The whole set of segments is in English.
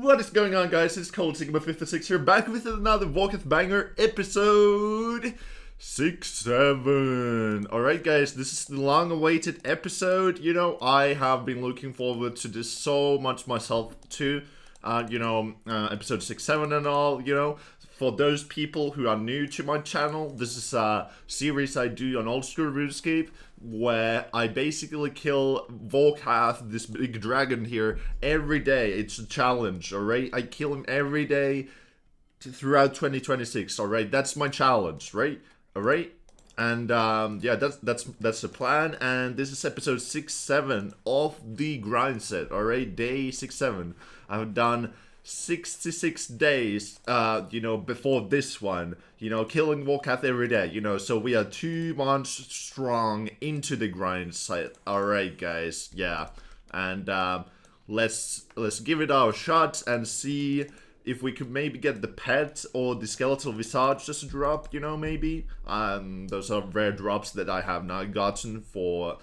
What is going on, guys? It's Cold Sigma 56 here, back with another Vorkath banger, episode 6-7. Alright, guys, this is the long-awaited episode. I have been looking forward to this so much myself too. Episode 6-7 and all. For those people who are new to my channel, this is a series I do on Old School RuneScape, where I basically kill Vorkath, this big dragon here, every day. It's a challenge, alright? I kill him every day throughout 2026, alright? That's my challenge, right? Alright? And yeah, that's the plan. And this is episode 6-7 of the grind set, alright? Day 6-7. I've done 66 days, before this one, killing Vorkath every day, so we are 2 months strong into the grind set. Alright, guys, yeah, and let's give it our shot and see if we could maybe get the pet or the skeletal visage just to drop, maybe. Those are rare drops that I have not gotten for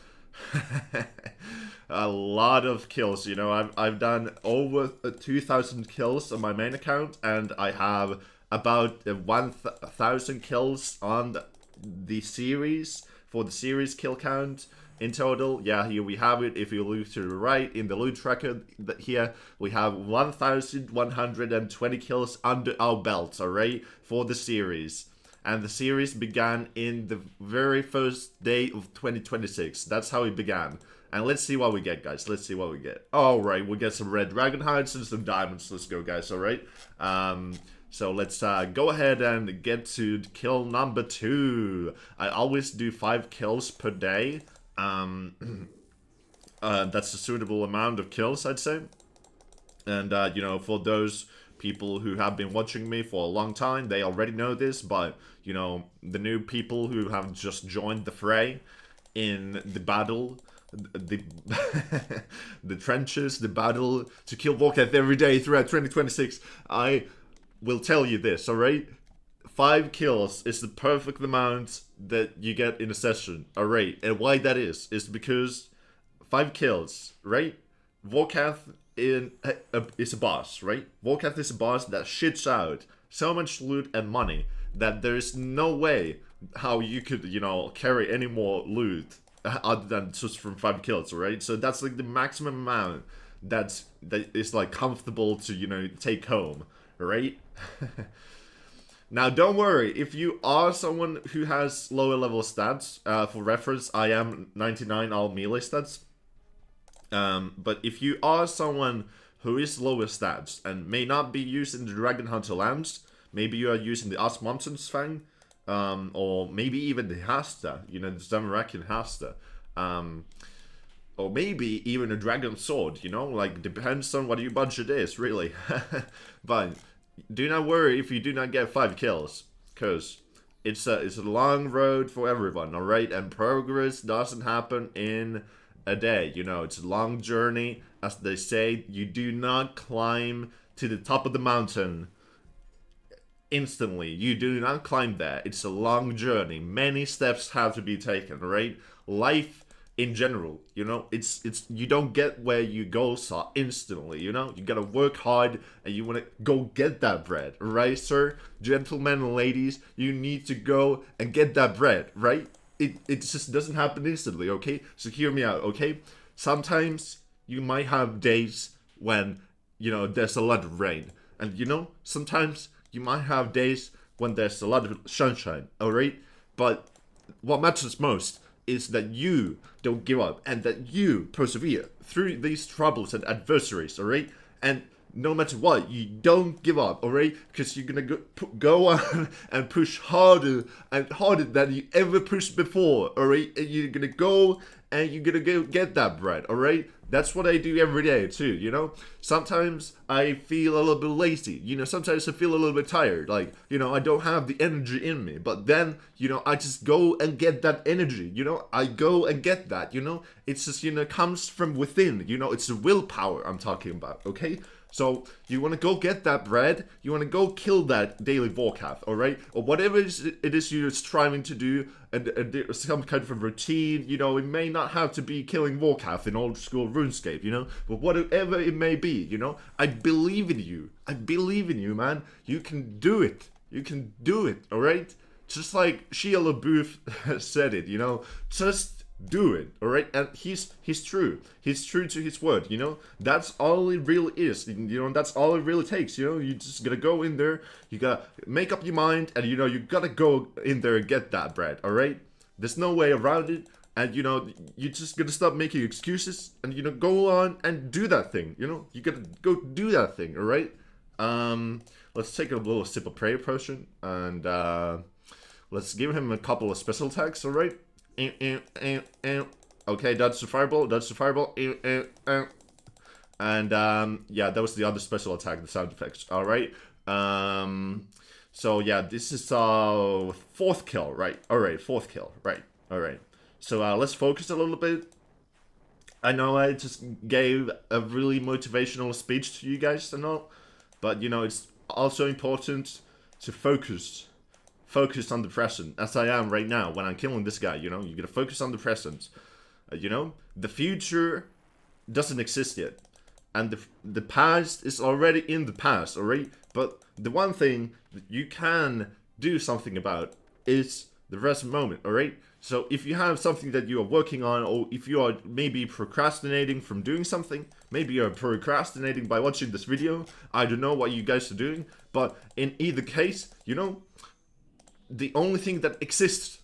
a lot of kills. I've done over 2,000 kills on my main account, and I have about 1,000 kills on the series, for the series kill count in total. Yeah, here we have it. If you look to the right in the loot tracker, here we have 1,120 kills under our belts, alright, for the series. And the series began in the very first day of 2026. That's how it began. And let's see what we get, guys. Let's see what we get. Alright, we'll get some red dragon hides and some diamonds. Let's go, guys, alright? So let's go ahead and get to kill number 2. I always do 5 kills per day. That's a suitable amount of kills, I'd say. And, for those people who have been watching me for a long time, they already know this, but the new people who have just joined the fray in the battle, the the trenches, the battle to kill Vorkath every day throughout 2026, I will tell you this, alright? 5 kills is the perfect amount that you get in a session, alright? And why that is because 5 kills, right? Vorkath is a boss, right? Vorkath is a boss that shits out so much loot and money that there's no way how you could, carry any more loot other than just from 5 kills, right? So that's like the maximum amount that is like comfortable to, take home, right? Now, don't worry, if you are someone who has lower level stats, for reference, I am 99 all melee stats. But if you are someone who is lower stats and may not be using the Dragon Hunter Lance, maybe you are using the Osmonton's Fang, or maybe even the Hasta, the Zamarakian Hasta, or maybe even a Dragon Sword, like, depends on what your budget is, really. But do not worry if you do not get 5 kills, because it's a long road for everyone, alright? And progress doesn't happen in a day, it's a long journey. As they say, you do not climb to the top of the mountain instantly. You do not climb there. It's a long journey. Many steps have to be taken, right? Life in general, it's you don't get where your goals are instantly, you gotta work hard and you wanna go get that bread, right, sir? Gentlemen and ladies, you need to go and get that bread, right? It just doesn't happen instantly, okay? So hear me out, okay? Sometimes you might have days when, there's a lot of rain. And, sometimes you might have days when there's a lot of sunshine, alright? But what matters most is that you don't give up and that you persevere through these troubles and adversaries, alright? And no matter what, you don't give up, alright? Because you're gonna go on and push harder and harder than you ever pushed before, alright? And you're gonna go and you're gonna go get that bread, alright? That's what I do every day too, Sometimes I feel a little bit lazy, sometimes I feel a little bit tired, like, I don't have the energy in me, but then, I just go and get that energy, I go and get that, it's just, comes from within, it's the willpower I'm talking about, okay? So you want to go get that bread, you want to go kill that daily Vorkath, alright? Or whatever it is you're striving to do, and some kind of a routine, you know, it may not have to be killing Vorkath in old school RuneScape, you know? But whatever it may be, you know? I believe in you. I believe in you, man. You can do it. You can do it, alright? Just like Shia LaBeouf said it, you know? Just do it, alright? And he's true. He's true to his word, you know? That's all it really is, you know? That's all it really takes, you know? You just gotta go in there, you gotta make up your mind, and, you know, you gotta go in there and get that bread, alright? There's no way around it, and, you know, you just gotta stop making excuses, and, you know, go on and do that thing, you know? You gotta go do that thing, alright? Let's take a little sip of prayer potion, and, let's give him a couple of special attacks, alright? Okay, that's the fireball, that's the fireball. And, yeah, that was the other special attack, the sound effects, alright? So, yeah, this is, fourth kill, right? Alright, fourth kill, right, alright. So, let's focus a little bit. I know I just gave a really motivational speech to you guys and all, but, you know, it's also important to focus on the present, as I am right now when I'm killing this guy, you know? You gotta focus on the present. You know? The future doesn't exist yet. And the past is already in the past, alright? But the one thing that you can do something about is the present moment, alright? So if you have something that you are working on, or if you are maybe procrastinating from doing something, maybe you're procrastinating by watching this video, I don't know what you guys are doing, but in either case, you know, the only thing that exists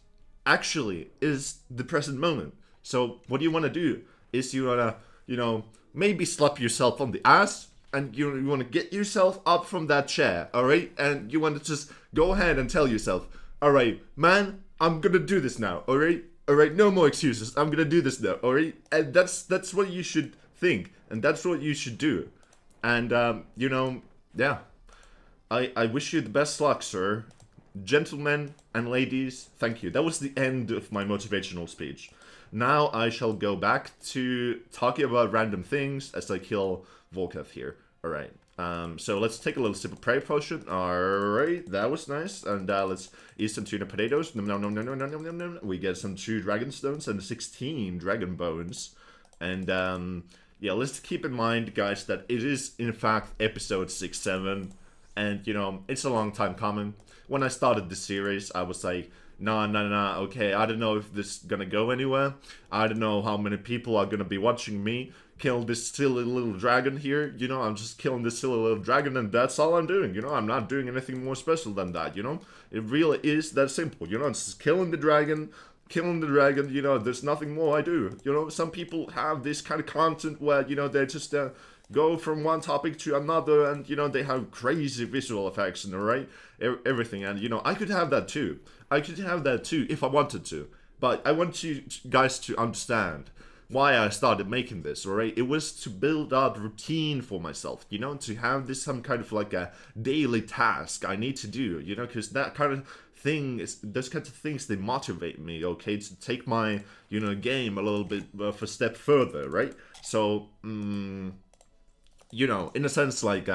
actually is the present moment. So what you want to do is you want to, you know, maybe slap yourself on the ass, and you want to get yourself up from that chair, alright? And you want to just go ahead and tell yourself, alright, man, I'm gonna do this now, alright? Alright, no more excuses, I'm gonna do this now, alright? And that's what you should think, and that's what you should do. And, you know, yeah. I wish you the best luck, sir. Gentlemen and ladies, thank you. That was the end of my motivational speech. Now I shall go back to talking about random things as I kill Vorkath here. Alright, so let's take a little sip of prayer potion. Alright, that was nice. And let's eat some tuna potatoes. Nom, nom, nom, nom, nom, nom, nom, nom. We get some 2 dragon stones and 16 dragon bones. And yeah, let's keep in mind, guys, that it is in fact episode 6-7. And, you know, it's a long time coming. When I started the series, I was like, nah, okay, I don't know if this is gonna go anywhere. I don't know how many people are gonna be watching me kill this silly little dragon here. You know, I'm just killing this silly little dragon, and that's all I'm doing. You know, I'm not doing anything more special than that, you know? It really is that simple, you know? It's just killing the dragon, you know, there's nothing more I do. You know, some people have this kind of content where, you know, they just go from one topic to another, and, you know, they have crazy visual effects and, alright, everything. And, you know, I could have that too. I could have that too if I wanted to. But I want you guys to understand why I started making this, alright? It was to build up routine for myself, you know, to have this some kind of like a daily task I need to do, you know, because that kind of thing is, those kinds of things, they motivate me, okay, to take my, you know, game a little bit of a step further, right? So, you know, in a sense, like,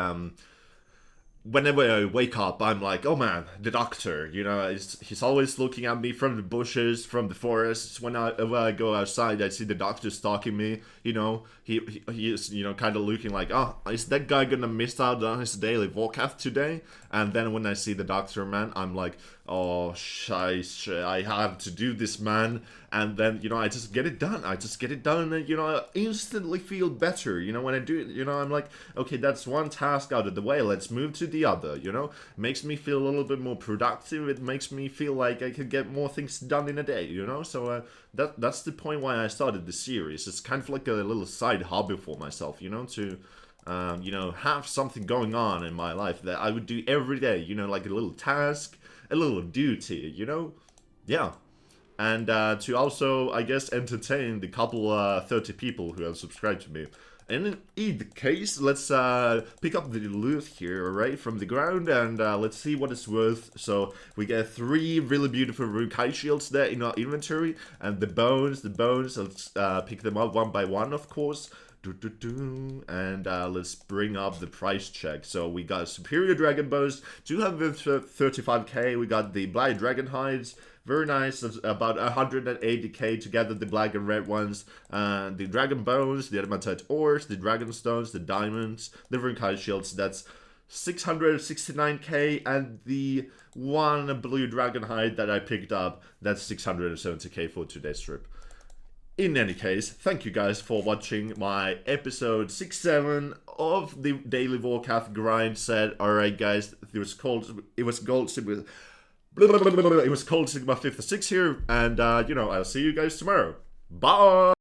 whenever I wake up, I'm like, oh man, the doctor, you know, he's always looking at me from the bushes, from the forests. Whenever I go outside, I see the doctor stalking me, you know, he is, you know, kind of looking like, oh, is that guy gonna miss out on his daily Vorkath today? And then when I see the doctor, man, I'm like, oh, scheiße, I have to do this, man. And then, you know, I just get it done. And, you know, I instantly feel better. You know, when I do it, you know, I'm like, okay, that's one task out of the way. Let's move to the other, you know? Makes me feel a little bit more productive. It makes me feel like I could get more things done in a day, you know? So that's the point why I started the series. It's kind of like a little side hobby for myself, you know, to you know, have something going on in my life that I would do every day, you know, like a little task, a little duty, you know? Yeah. And to also, I guess, entertain the couple 30 people who have subscribed to me. And in either case, let's pick up the loot here, alright, from the ground, and let's see what it's worth. So we get 3 really beautiful Vorkath shields there in our inventory, and the bones, let's pick them up one by one, of course. And let's bring up the price check. So we got Superior Dragon Bows, 235k. We got the Black Dragon Hides, very nice. It's about 180k together, the black and red ones. The Dragon Bones, the Adamantite Ores, the Dragon Stones, the Diamonds, the Vorkath Shields. That's 669k, and the one blue dragon hide that I picked up, that's 670k for today's trip. In any case, thank you guys for watching my episode 6-7 of the daily Vorkath grind set. Alright guys, it was Gold Sigma 56 here, and you know, I'll see you guys tomorrow. Bye!